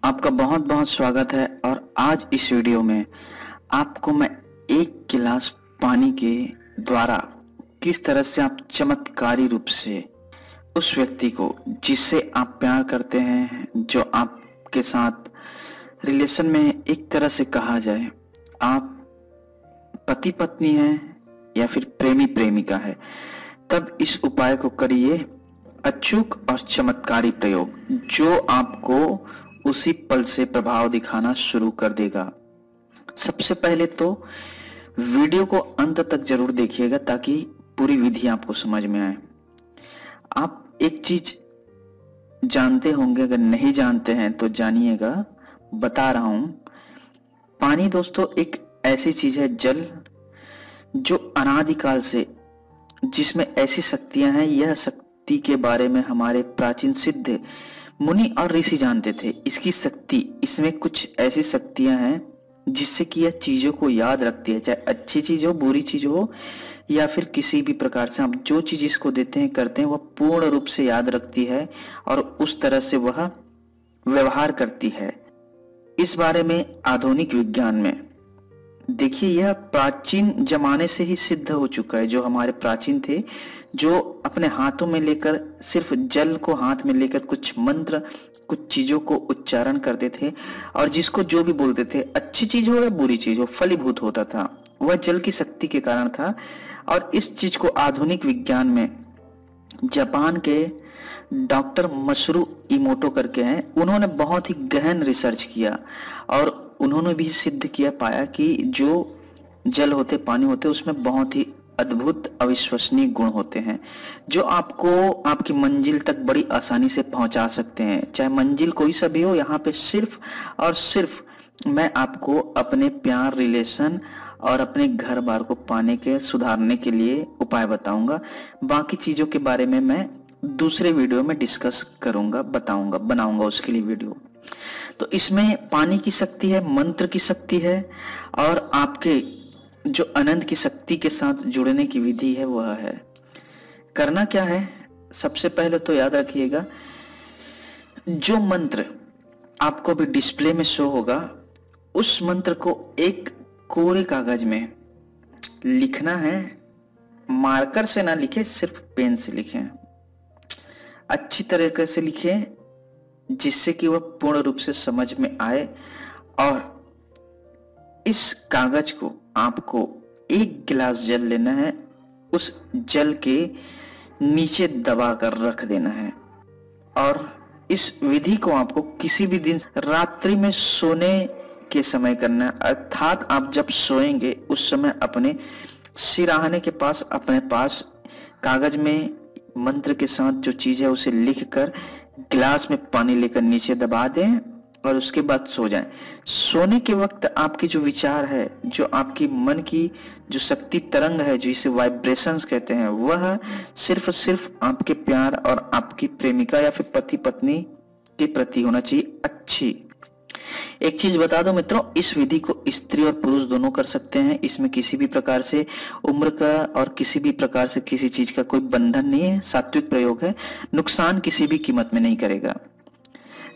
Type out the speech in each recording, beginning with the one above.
आपका बहुत बहुत स्वागत है। और आज इस वीडियो में आपको मैं एक गिलास पानी के द्वारा किस तरह से आप चमत्कारी रूप से उस व्यक्ति को जिससे आप प्यार करते हैं, जो आपके साथ रिलेशन में एक तरह से कहा जाए आप पति पत्नी हैं या फिर प्रेमी प्रेमिका है, तब इस उपाय को करिए अचूक और चमत्कारी प्रयोग जो आपको उसी पल से प्रभाव दिखाना शुरू कर देगा। सबसे पहले तो वीडियो को अंत तक जरूर देखिएगा ताकि पूरी विधि आपको समझ में आए। आप एक चीज जानते होंगे, अगर नहीं जानते हैं तो जानिएगा, बता रहा हूं। पानी दोस्तों एक ऐसी चीज है, जल, जो अनादिकाल से जिसमें ऐसी शक्तियां हैं। यह शक्ति के बारे में हमारे प्राचीन सिद्ध मुनि और ऋषि जानते थे। इसकी शक्ति, इसमें कुछ ऐसी शक्तियां हैं जिससे कि यह चीजों को याद रखती है, चाहे अच्छी चीज हो, बुरी चीज हो, या फिर किसी भी प्रकार से आप जो चीज इसको देते हैं, करते हैं, वह पूर्ण रूप से याद रखती है और उस तरह से वह व्यवहार करती है। इस बारे में आधुनिक विज्ञान में देखिए, यह प्राचीन जमाने से ही सिद्ध हो चुका है। जो हमारे प्राचीन थे, जो अपने हाथों में लेकर, सिर्फ जल को हाथ में लेकर कुछ मंत्र, कुछ चीजों को उच्चारण करते थे और जिसको जो भी बोलते थे, अच्छी चीज हो या बुरी चीज हो, फलीभूत होता था। वह जल की शक्ति के कारण था। और इस चीज को आधुनिक विज्ञान में जापान के डॉक्टर मसरू इमोटो करके हैं, उन्होंने बहुत ही गहन रिसर्च किया और उन्होंने भी सिद्ध किया, पाया कि जो जल होते, पानी होते, उसमें बहुत ही अद्भुत अविश्वसनीय गुण होते हैं जो आपको आपकी मंजिल तक बड़ी आसानी से पहुंचा सकते हैं। चाहे मंजिल कोई सा भी हो, यहाँ पे सिर्फ और सिर्फ मैं आपको अपने प्यार, रिलेशन और अपने घर बार को पाने के, सुधारने के लिए उपाय बताऊंगा। बाकी चीजों के बारे में मैं दूसरे वीडियो में डिस्कस करूंगा, बताऊंगा, बनाऊंगा उसके लिए वीडियो। तो इसमें पानी की शक्ति है, मंत्र की शक्ति है और आपके जो अनंत की शक्ति के साथ जुड़ने की विधि है वह है। करना क्या है, सबसे पहले तो याद रखिएगा, जो मंत्र आपको भी डिस्प्ले में शो होगा, उस मंत्र को एक कोरे कागज में लिखना है। मार्कर से ना लिखें, सिर्फ पेन से लिखें। अच्छी तरीके से लिखें जिससे कि वह पूर्ण रूप से समझ में आए। और इस कागज को आपको एक गिलास जल लेना है, उस जल के नीचे दबा कर रख देना है। और इस विधि को आपको किसी भी दिन रात्रि में सोने के समय करना है, अर्थात आप जब सोएंगे उस समय अपने सिराहने के पास, अपने पास कागज में मंत्र के साथ जो चीज है उसे लिखकर गिलास में पानी लेकर नीचे दबा दें और उसके बाद सो जाएं। सोने के वक्त आपके जो विचार है, जो आपकी मन की जो शक्ति तरंग है, जिसे वाइब्रेशंस कहते हैं, वह सिर्फ आपके प्यार और आपकी प्रेमिका या फिर पति पत्नी के प्रति होना चाहिए अच्छी। एक चीज बता दो मित्रों, इस विधि को स्त्री और पुरुष दोनों कर सकते हैं। इसमें किसी भी प्रकार से उम्र का और किसी भी प्रकार से किसी चीज का कोई बंधन नहीं है। सात्विक प्रयोग है, नुकसान किसी भी कीमत में नहीं करेगा,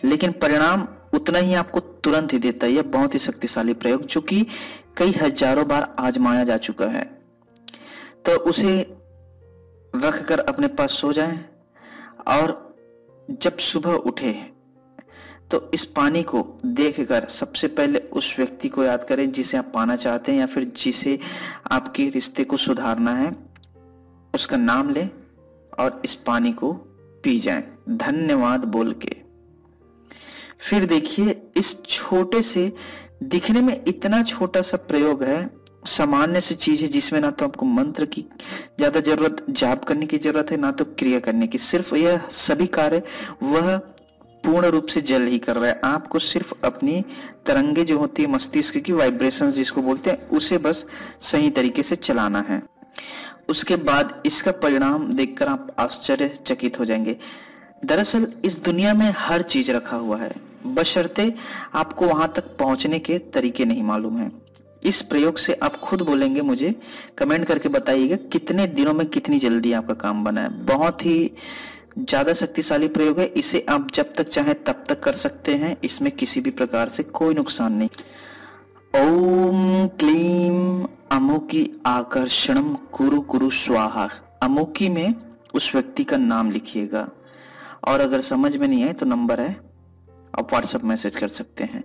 लेकिन परिणाम उतना ही आपको तुरंत ही देता है। यह बहुत ही शक्तिशाली प्रयोग जो कि कई हजारों बार आजमाया जा चुका है। तो उसे रखकर अपने पास सो जाएं और जब सुबह उठे तो इस पानी को देखकर सबसे पहले उस व्यक्ति को याद करें जिसे आप पाना चाहते हैं या फिर जिसे आपके रिश्ते को सुधारना है। उसका नाम लें और इस पानी को पी जाएं धन्यवाद बोल के। फिर देखिए, इस छोटे से, दिखने में इतना छोटा सा प्रयोग है, सामान्य सी चीज है जिसमें ना तो आपको मंत्र की ज्यादा जरूरत, जाप करने की जरूरत है, ना तो क्रिया करने की। सिर्फ यह सभी कार्य वह पूर्ण रूप से जल ही कर रहा है। आपको सिर्फ अपनी तरंगे जो होती है मस्तिष्क की, वाइब्रेशन जिसको बोलते हैं, उसे बस सही तरीके से चलाना है। उसके बाद इसका परिणाम देखकर आप आश्चर्यचकित हो जाएंगे। दरअसल इस दुनिया में हर चीज रखा हुआ है, बशर्ते आपको वहां तक पहुंचने के तरीके नहीं मालूम है। इस प्रयोग से आप खुद बोलेंगे, मुझे कमेंट करके बताइएगा कितने दिनों में कितनी जल्दी आपका काम बना है। बहुत ही ज्यादा शक्तिशाली प्रयोग है, इसे आप जब तक चाहे तब तक कर सकते हैं, इसमें किसी भी प्रकार से कोई नुकसान नहीं। ओम क्लीम अमुकी आकर्षणम कुरु कुरु स्वाहा। अमुकी में उस व्यक्ति का नाम लिखिएगा, और अगर समझ में नहीं आए तो नंबर है, आप व्हाट्सएप मैसेज कर सकते हैं।